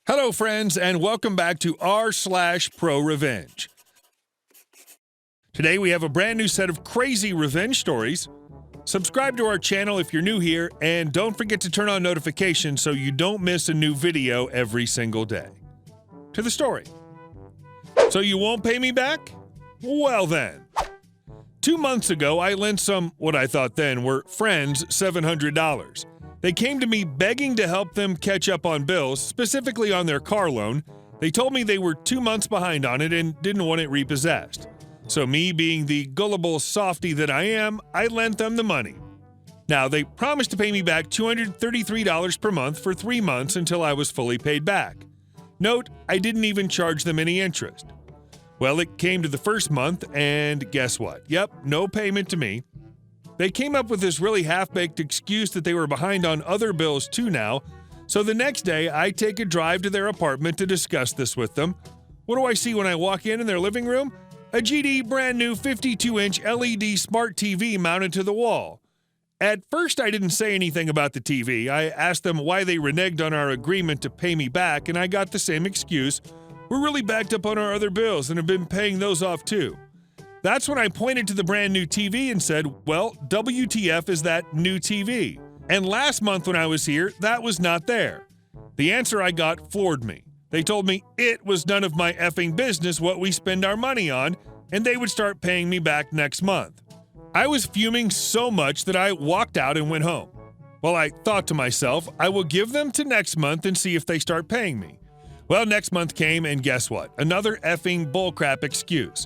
Hello, friends, and welcome back to r/ProRevenge. Today we have a brand new set of crazy revenge stories. Subscribe to our channel if you're new here, and don't forget to turn on notifications so you don't miss a new video every single day. To the story. So you won't pay me back? Well then. 2 months ago, I lent some, what I thought then were friends, $700. They came to me begging to help them catch up on bills, specifically on their car loan. They told me they were 2 months behind on it and didn't want it repossessed. So me, being the gullible softy that I am, I lent them the money. Now, they promised to pay me back $233 per month for 3 months until I was fully paid back. Note, I didn't even charge them any interest. Well, it came to the first month, and guess what? Yep, no payment to me. They came up with this really half-baked excuse that they were behind on other bills too now, so the next day I take a drive to their apartment to discuss this with them. What do I see when I walk in their living room? A GD brand new 52-inch LED smart TV mounted to the wall. At first I didn't say anything about the TV. I asked them why they reneged on our agreement to pay me back, and I got the same excuse. We're really backed up on our other bills and have been paying those off too. That's when I pointed to the brand new TV and said, well, WTF is that new TV? And last month when I was here, that was not there. The answer I got floored me. They told me it was none of my effing business what we spend our money on, and they would start paying me back next month. I was fuming so much that I walked out and went home. Well, I thought to myself, I will give them to next month and see if they start paying me. Well, next month came, and guess what? Another effing bullcrap excuse.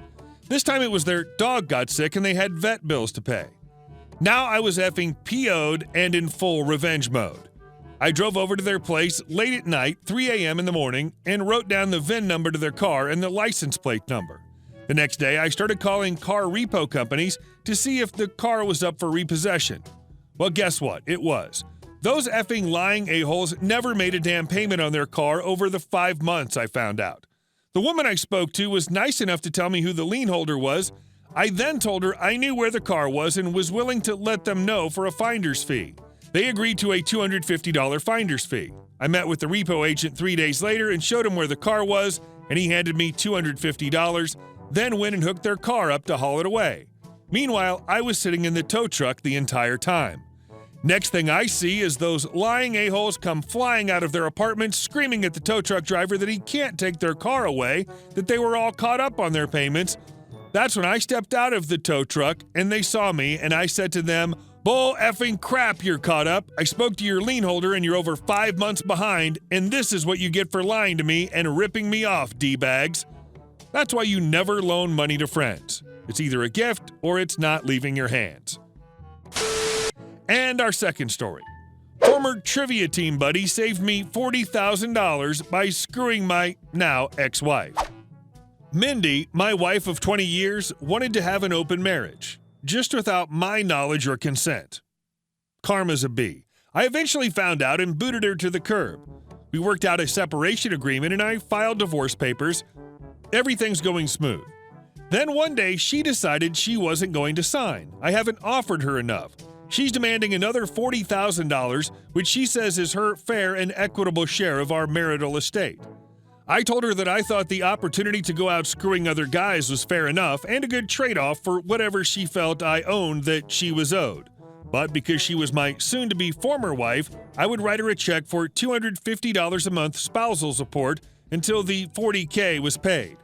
This time it was their dog got sick and they had vet bills to pay. Now I was effing PO'd and in full revenge mode. I drove over to their place late at night, 3 a.m. in the morning, and wrote down the VIN number to their car and the license plate number. The next day I started calling car repo companies to see if the car was up for repossession. Well, guess what? It was. Those effing lying a-holes never made a damn payment on their car over the 5 months, I found out. The woman I spoke to was nice enough to tell me who the lien holder was. I then told her I knew where the car was and was willing to let them know for a finder's fee. They agreed to a $250 finder's fee. I met with the repo agent 3 days later and showed him where the car was, and he handed me $250, then went and hooked their car up to haul it away. Meanwhile, I was sitting in the tow truck the entire time. Next thing I see is those lying a-holes come flying out of their apartment screaming at the tow truck driver that he can't take their car away, that they were all caught up on their payments. That's when I stepped out of the tow truck and they saw me, and I said to them, bull effing crap, you're caught up. I spoke to your lien holder and you're over 5 months behind, and this is what you get for lying to me and ripping me off, D-bags. That's why you never loan money to friends. It's either a gift or it's not leaving your hands. And our second story. Former trivia team buddy saved me $40,000 by screwing my now ex-wife. Mindy, my wife of 20 years, wanted to have an open marriage, just without my knowledge or consent. Karma's a bee. I eventually found out and booted her to the curb. We worked out a separation agreement and I filed divorce papers. Everything's going smooth. Then one day she decided she wasn't going to sign. I haven't offered her enough. She's demanding another $40,000, which she says is her fair and equitable share of our marital estate. I told her that I thought the opportunity to go out screwing other guys was fair enough and a good trade-off for whatever she felt I owned that she was owed. But because she was my soon-to-be former wife, I would write her a check for $250 a month spousal support until the $40K was paid.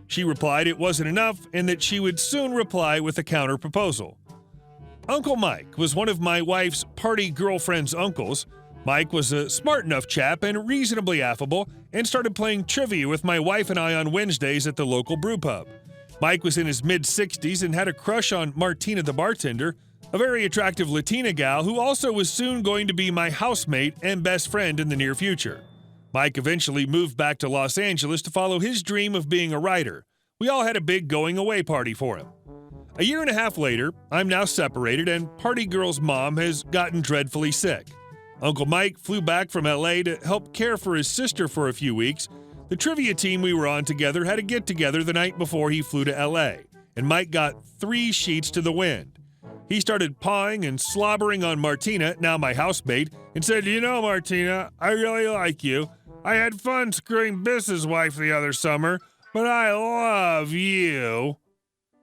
She replied it wasn't enough and that she would soon reply with a counter-proposal. Uncle Mike was one of my wife's party girlfriend's uncles. Mike was a smart enough chap and reasonably affable and started playing trivia with my wife and I on Wednesdays at the local brew pub. Mike was in his mid-60s and had a crush on Martina the bartender, a very attractive Latina gal who also was soon going to be my housemate and best friend in the near future. Mike eventually moved back to Los Angeles to follow his dream of being a writer. We all had a big going-away party for him. A year and a half later, I'm now separated and Party Girl's mom has gotten dreadfully sick. Uncle Mike flew back from LA to help care for his sister for a few weeks. The trivia team we were on together had a get-together the night before he flew to LA, and Mike got 3 sheets to the wind. He started pawing and slobbering on Martina, now my housemate, and said, "You know, Martina, I really like you. I had fun screwing Biss's wife the other summer, but I love you."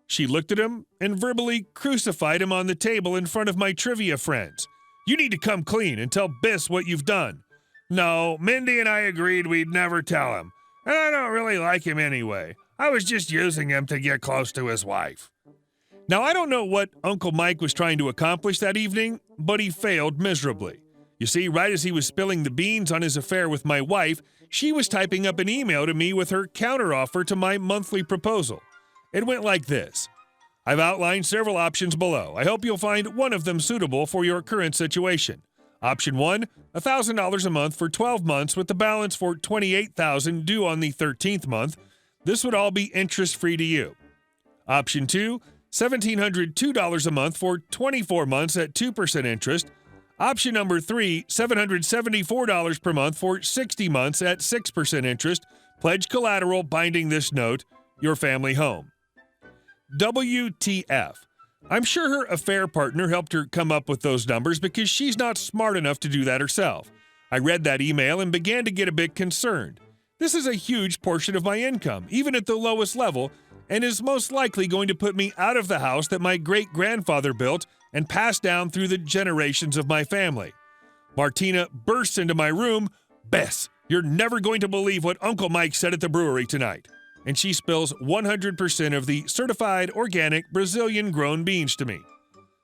She looked at him and verbally crucified him on the table in front of my trivia friends. "You need to come clean and tell Biss what you've done." "No, Mindy and I agreed we'd never tell him, and I don't really like him anyway. I was just using him to get close to his wife." Now, I don't know what Uncle Mike was trying to accomplish that evening, but he failed miserably. You see, right as he was spilling the beans on his affair with my wife, she was typing up an email to me with her counteroffer to my monthly proposal. It went like this: "I've outlined several options below. I hope you'll find one of them suitable for your current situation. Option 1, $1,000 a month for 12 months with the balance for $28,000 due on the 13th month. This would all be interest-free to you. Option 2, $1,702 a month for 24 months at 2% interest. Option number 3, $774 per month for 60 months at 6% interest. Pledge collateral binding this note, your family home." WTF. I'm sure her affair partner helped her come up with those numbers because she's not smart enough to do that herself. I read that email and began to get a bit concerned. This is a huge portion of my income, even at the lowest level, and is most likely going to put me out of the house that my great-grandfather built and passed down through the generations of my family. Martina bursts into my room. "Bess, you're never going to believe what Uncle Mike said at the brewery tonight." And she spills 100% of the certified organic Brazilian-grown beans to me.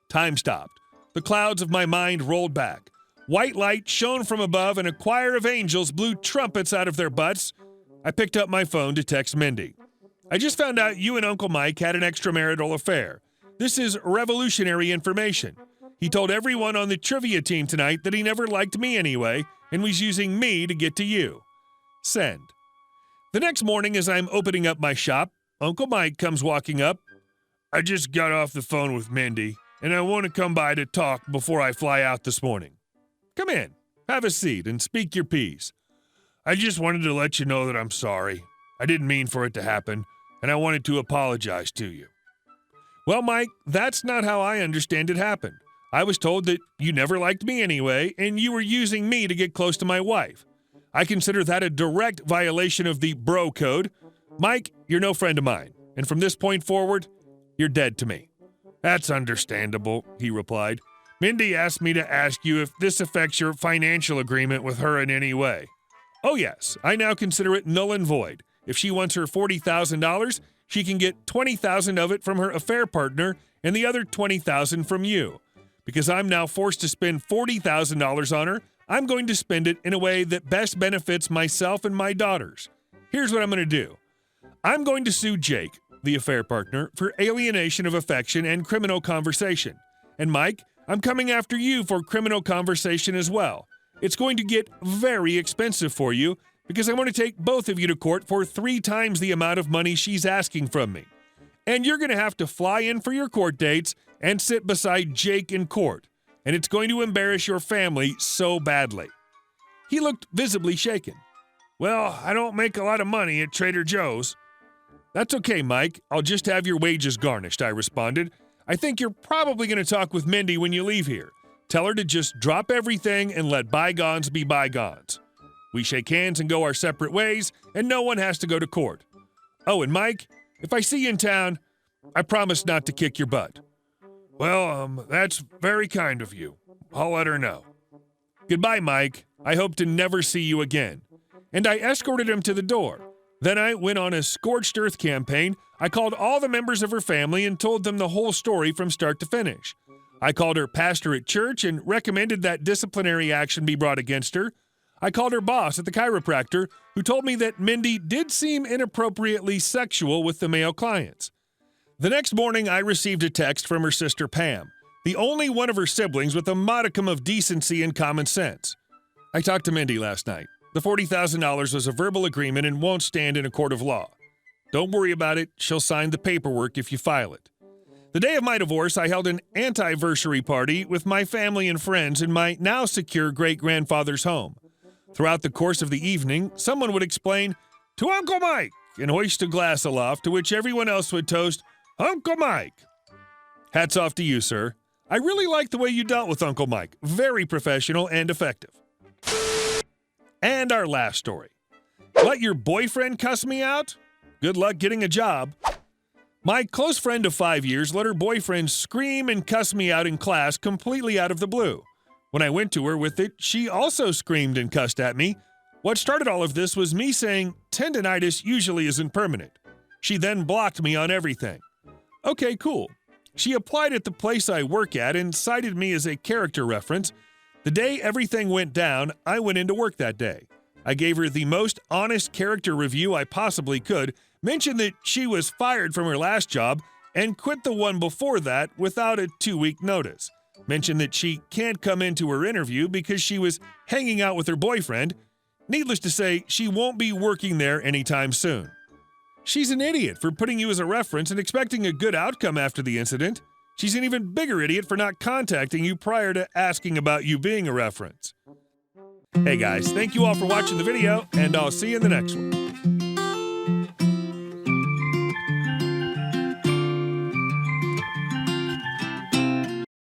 Time stopped. The clouds of my mind rolled back. White light shone from above and a choir of angels blew trumpets out of their butts. I picked up my phone to text Mindy. "I just found out you and Uncle Mike had an extramarital affair. This is revolutionary information. He told everyone on the trivia team tonight that he never liked me anyway and was using me to get to you. Send." The next morning, as I'm opening up my shop, Uncle Mike comes walking up. "I just got off the phone with Mindy, and I want to come by to talk before I fly out this morning." "Come in, have a seat, and speak your piece." "I just wanted to let you know that I'm sorry. I didn't mean for it to happen, and I wanted to apologize to you." "Well, Mike, that's not how I understand it happened. I was told that you never liked me anyway, and you were using me to get close to my wife. I consider that a direct violation of the bro code. Mike, you're no friend of mine, and from this point forward, you're dead to me." "That's understandable," he replied. "Mindy asked me to ask you if this affects your financial agreement with her in any way." "Oh yes, I now consider it null and void. If she wants her $40,000, she can get $20,000 of it from her affair partner and the other $20,000 from you. Because I'm now forced to spend $40,000 on her, I'm going to spend it in a way that best benefits myself and my daughters. Here's what I'm going to do. I'm going to sue Jake, the affair partner, for alienation of affection and criminal conversation. And Mike, I'm coming after you for criminal conversation as well. It's going to get very expensive for you because I want to take both of you to court for 3 times the amount of money she's asking from me. And you're going to have to fly in for your court dates and sit beside Jake in court. And it's going to embarrass your family so badly." He looked visibly shaken. "Well, I don't make a lot of money at Trader Joe's." "That's okay, Mike. I'll just have your wages garnished," I responded. "I think you're probably going to talk with Mindy when you leave here. Tell her to just drop everything and let bygones be bygones. We shake hands and go our separate ways, and no one has to go to court. Oh, and Mike, if I see you in town, I promise not to kick your butt." "Well, that's very kind of you. I'll let her know." "Goodbye, Mike. I hope to never see you again." And I escorted him to the door. Then I went on a scorched earth campaign. I called all the members of her family and told them the whole story from start to finish. I called her pastor at church and recommended that disciplinary action be brought against her. I called her boss at the chiropractor, who told me that Mindy did seem inappropriately sexual with the male clients. The next morning, I received a text from her sister Pam, the only one of her siblings with a modicum of decency and common sense. "I talked to Mindy last night. The $40,000 was a verbal agreement and won't stand in a court of law. Don't worry about it. She'll sign the paperwork if you file it." The day of my divorce, I held an anniversary party with my family and friends in my now secure great-grandfather's home. Throughout the course of the evening, someone would explain, "To Uncle Mike," and hoist a glass aloft, to which everyone else would toast, "Uncle Mike." Hats off to you, sir. I really like the way you dealt with Uncle Mike. Very professional and effective. And our last story. Let your boyfriend cuss me out? Good luck getting a job. My close friend of 5 years let her boyfriend scream and cuss me out in class completely out of the blue. When I went to her with it, she also screamed and cussed at me. What started all of this was me saying, tendinitis usually isn't permanent. She then blocked me on everything. Okay, cool. She applied at the place I work at and cited me as a character reference. The day everything went down, I went into work that day. I gave her the most honest character review I possibly could, mentioned that she was fired from her last job, and quit the one before that without a 2-week notice. Mentioned that she can't come into her interview because she was hanging out with her boyfriend. Needless to say, she won't be working there anytime soon. She's an idiot for putting you as a reference and expecting a good outcome after the incident. She's an even bigger idiot for not contacting you prior to asking about you being a reference. Hey guys, thank you all for watching the video, and I'll see you in the next one.